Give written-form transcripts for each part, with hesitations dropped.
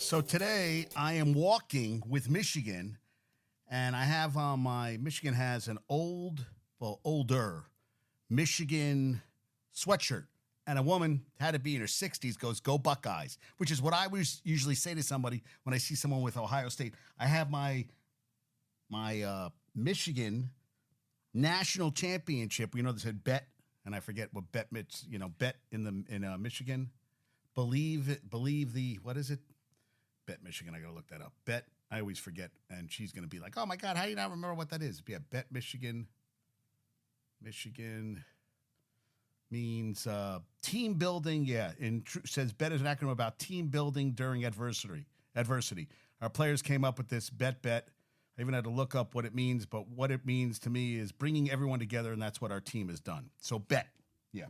So today I am walking with Michigan, and I have on Michigan has an older Michigan sweatshirt. And a woman had to be in her 60s goes, "Go Buckeyes," which is what I was usually say to somebody when I see someone with Ohio State. I have my Michigan national championship. You know, they said bet, and I forget what bet. Bet in Michigan. Believe the what is it? Bet Michigan. I gotta look that up. Bet. I always forget, and she's gonna be like, "Oh my God, how do you not remember what that is?" Yeah, Bet Michigan. Michigan means team building. Yeah, says bet is an acronym about team building during adversity. Our players came up with this bet. I even had to look up what it means, but what it means to me is bringing everyone together, and that's what our team has done. So bet. Yeah.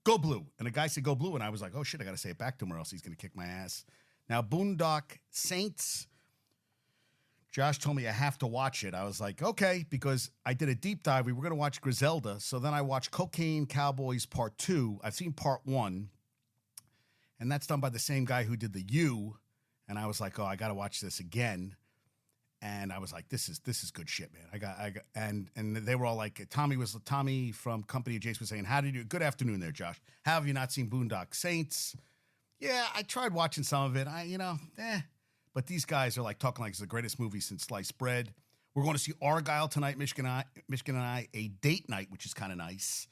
Go Blue. And the guy said go Blue, and I was like, oh shit, I got to say it back to him or else he's going to kick my ass. Now, Boondock Saints. Josh told me I have to watch it. I was like, okay, because I did a deep dive. We were going to watch Griselda. So then I watched Cocaine Cowboys Part 2. I've seen Part 1. And that's done by the same guy who did the U. And I was like, oh, I got to watch this again. And I was like, this is good shit, man. I got and they were all like, Tommy from Company of Jace was saying, how did you, good afternoon there, Josh. How have you not seen Boondock Saints? Yeah, I tried watching some of it. But these guys are like talking like it's the greatest movie since sliced bread. We're going to see Argyle tonight, Michigan and I, a date night, which is kind of nice.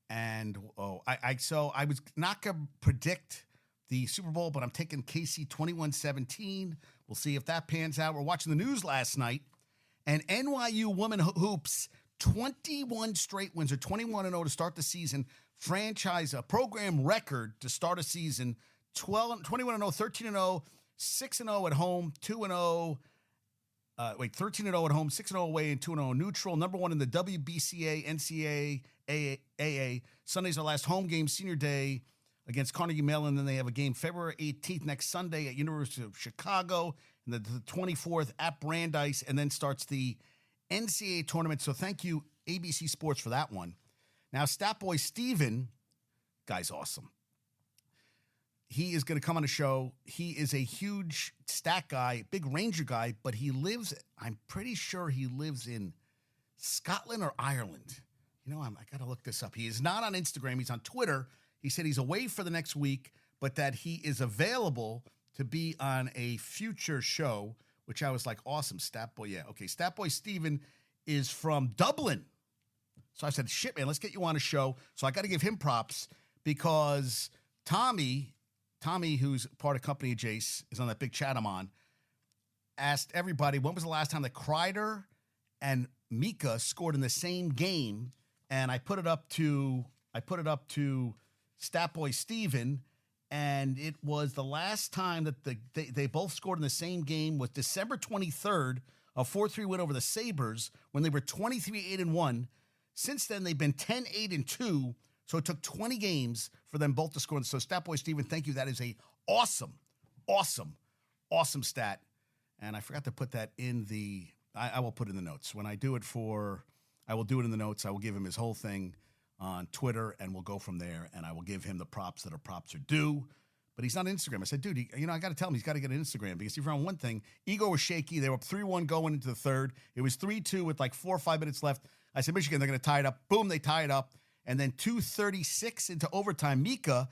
And I was not going to predict the Super Bowl, but I'm taking KC 21-17. We'll see if that pans out. We're watching the news last night, and NYU women hoops 21 straight wins, or 21-0 to start the season. Franchise a program record to start a season. 21-0, 13-0. 6-0 at home, 2-0. 13-0 at home, 6-0 away, and 2-0 neutral. Number one in the WBCA, NCAA. Sunday's our last home game, senior day against Carnegie Mellon. Then they have a game February 18th next Sunday at University of Chicago, and the 24th at Brandeis, and then starts the NCAA tournament. So thank you, ABC Sports, for that one. Now, Statboy Steven, guy's awesome. He is going to come on the show. He is a huge stat guy, big Ranger guy, but I'm pretty sure he lives in Scotland or Ireland. I got to look this up. He is not on Instagram. He's on Twitter. He said he's away for the next week, but that he is available to be on a future show, which I was like, awesome, Statboy. Yeah, okay. Statboy Steven is from Dublin. So I said, shit, man, let's get you on a show. So I got to give him props because Tommy, who's part of Company of Jace, is on that big chat I'm on, asked everybody, when was the last time that Kreider and Mika scored in the same game? And I put it up to Statboy Steven, and it was the last time that they both scored in the same game was December 23rd, a 4-3 win over the Sabres when they were 23-8-1. Since then, they've been 10-8-2. So it took 20 games for them both to score. So Statboy Steven, thank you. That is a awesome stat. And I forgot to put that in I will put it in the notes. When I do it I will do it in the notes. I will give him his whole thing on Twitter, and we'll go from there. And I will give him the props that props are due. But he's not on Instagram. I said, dude, I got to tell him he's got to get an Instagram because if you're on one thing, ego was shaky. They were up 3-1 going into the third. It was 3-2 with like 4 or 5 minutes left. I said, Michigan, they're going to tie it up. Boom, they tie it up. And then 2:36 into overtime, Mika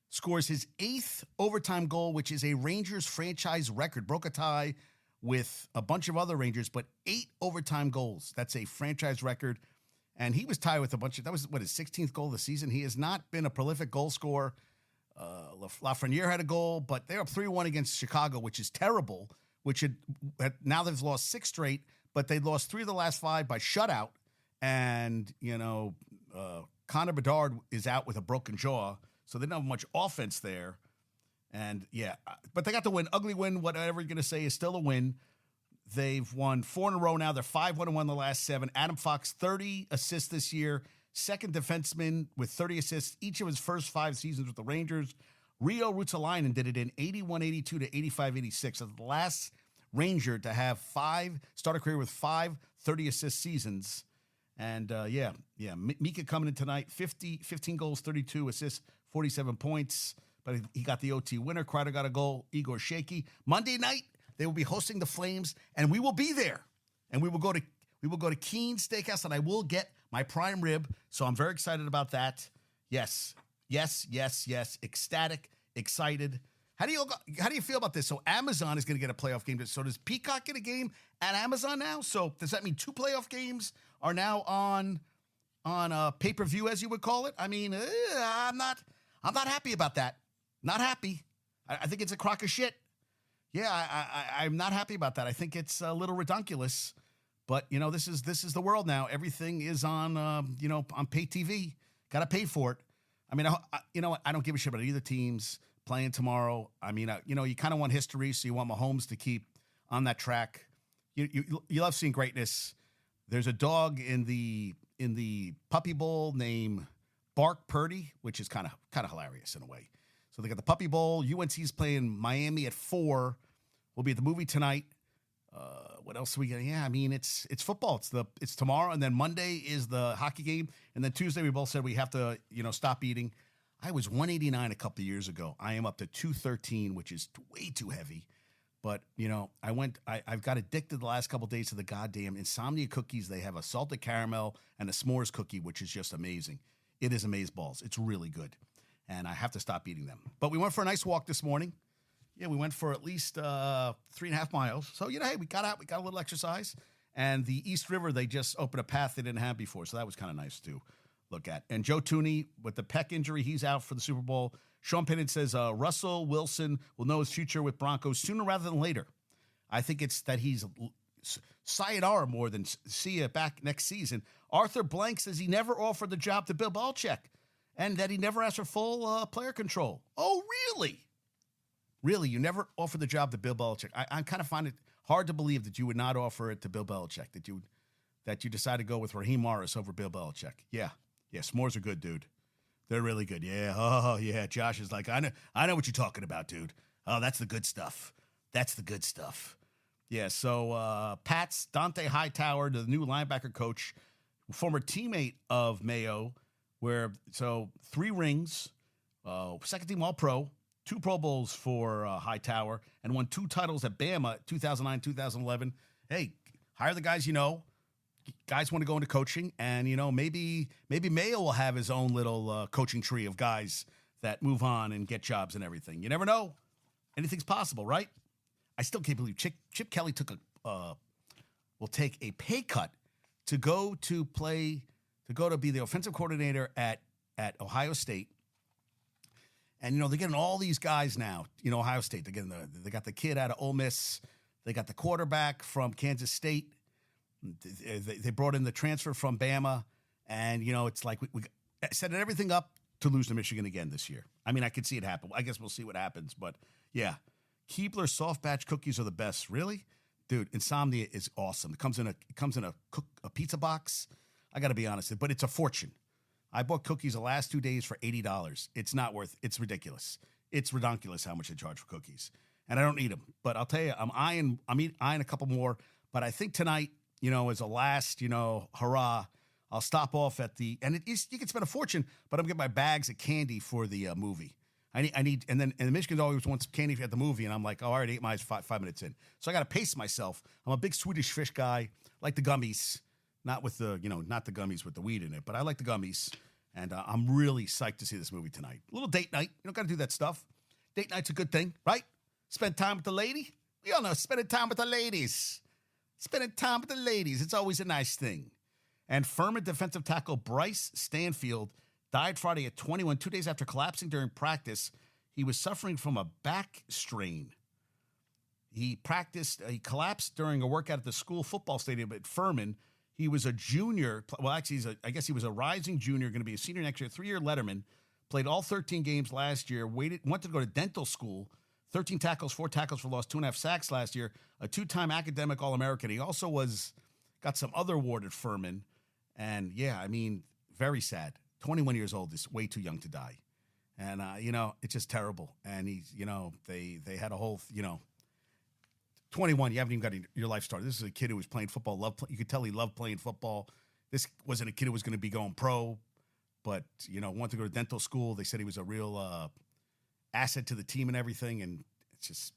scores his 8th overtime goal, which is a Rangers franchise record. Broke a tie with a bunch of other Rangers, but 8 overtime goals. That's a franchise record. And he was tied with that was his 16th goal of the season. He has not been a prolific goal scorer. Lafreniere had a goal, but they're up 3-1 against Chicago, which is terrible, now they've lost 6 straight, but they lost 3 of the last 5 by shutout. And, Connor Bedard is out with a broken jaw, so they don't have much offense there. And, yeah, but they got the win. Ugly win, whatever you're going to say, is still a win. They've won 4 in a row now. They're 5-1-1 the last 7. Adam Fox, 30 assists this year. Second defenseman with 30 assists each of his first 5 seasons with the Rangers. Rio Ruotsalainen did it in 81-82 to 85-86. So the last Ranger to have start a career with 5 30-assist seasons. And, Mika coming in tonight, 15 goals, 32 assists, 47 points. but he got the OT winner. Kreider got a goal. Igor Shaky. Monday night, they will be hosting the Flames, and we will be there. And we will go to Keen's Steakhouse, and I will get my prime rib. So I'm very excited about that. Yes. Ecstatic, excited. How do you feel about this? So Amazon is going to get a playoff game. So does Peacock get a game at Amazon now? So does that mean 2 playoff games are now on pay-per-view, as you would call it? I mean, I'm not happy about that. Not happy. I think it's a crock of shit. Yeah, I'm not happy about that. I think it's a little redunculous. But this is the world now. Everything is on on pay TV. Got to pay for it. I mean, I don't give a shit about either teams playing tomorrow. I mean, you kind of want history, so you want Mahomes to keep on that track. You love seeing greatness. There's a dog in the Puppy Bowl named Bark Purdy, which is kind of hilarious in a way. So they got the Puppy Bowl. UNC's playing Miami at 4. We'll be at the movie tonight. What else are we getting? Yeah, I mean, it's football. It's tomorrow, and then Monday is the hockey game, and then Tuesday we both said we have to stop eating. I was 189 a couple of years ago. I am up to 213, which is way too heavy. But I've got addicted the last couple of days to the goddamn Insomnia cookies. They have a salted caramel and a s'mores cookie, which is just amazing. It is amazeballs. It's really good, and I have to stop eating them. But we went for a nice walk this morning. Yeah, we went for at least 3.5 miles. So, hey, we got out. We got a little exercise. And the East River, they just opened a path they didn't have before. So that was kind of nice to look at. And Joe Thuney, with the pec injury, he's out for the Super Bowl. Sean Pennon says Russell Wilson will know his future with Broncos sooner rather than later. I think it's that he's sayonara more than see you back next season. Arthur Blank says he never offered the job to Bill Belichick and that he never asked for full player control. Oh, really? Really, you never offered the job to Bill Belichick. I kind of find it hard to believe that you would not offer it to Bill Belichick, that you decided to go with Raheem Morris over Bill Belichick. Yeah, s'mores are good, dude. They're really good. Yeah, oh, yeah. Josh is like, I know what you're talking about, dude. Oh, that's the good stuff. That's the good stuff. Yeah, so Pats, Dante Hightower, the new linebacker coach, former teammate of Mayo, 3 rings, second team All-Pro, 2 Pro Bowls for Hightower, and won 2 titles at Bama, 2009, 2011. Hey, hire the guys you know. Guys want to go into coaching, and, maybe Mayo will have his own little coaching tree of guys that move on and get jobs and everything. You never know. Anything's possible, right? I still can't believe Chip Kelly will take a pay cut to go to be the offensive coordinator at Ohio State. And, they're getting all these guys now, Ohio State. They got the kid out of Ole Miss. They got the quarterback from Kansas State. They brought in the transfer from Bama. And, it's like we set everything up to lose to Michigan again this year. I mean, I could see it happen. I guess we'll see what happens. But, yeah, Keebler soft batch cookies are the best. Really? Dude, Insomnia is awesome. It comes in a pizza box. I got to be honest, but it's a fortune. I bought cookies the last 2 days for $80. It's not worth. It's ridiculous. It's redonkulous how much they charge for cookies, and I don't eat them. But I'll tell you, I'm eyeing a couple more. But I think tonight, as a last, hurrah, I'll stop off at you can spend a fortune, but I'm getting my bags of candy for the movie. I need, and the Michigan always wants candy at the movie, and I'm like, oh, I already ate mine 5 minutes in, so I got to pace myself. I'm a big Swedish Fish guy, like the gummies. Not with not the gummies with the weed in it, but I like the gummies, and I'm really psyched to see this movie tonight. A little date night. You don't got to do that stuff. Date night's a good thing, right? Spend time with the lady. We all know spending time with the ladies. Spending time with the ladies. It's always a nice thing. And Furman defensive tackle Bryce Stanfield died Friday at 21, 2 days after collapsing during practice. He was suffering from a back strain. He collapsed during a workout at the school football stadium at Furman. He was a junior. Well, actually, I guess he was a rising junior, going to be a senior next year, 3-year letterman. Played all 13 games last year. Wanted to go to dental school. 13 tackles, 4 tackles for loss, 2.5 sacks last year. A 2-time academic All-American. He also got some other award at Furman. And, yeah, I mean, very sad. 21 years old is way too young to die. And, it's just terrible. And he's, they had a whole, 21, you haven't even got your life started. This is a kid who was playing football. You could tell he loved playing football. This wasn't a kid who was going to be going pro, but, wanted to go to dental school. They said he was a real, asset to the team and everything. And it's just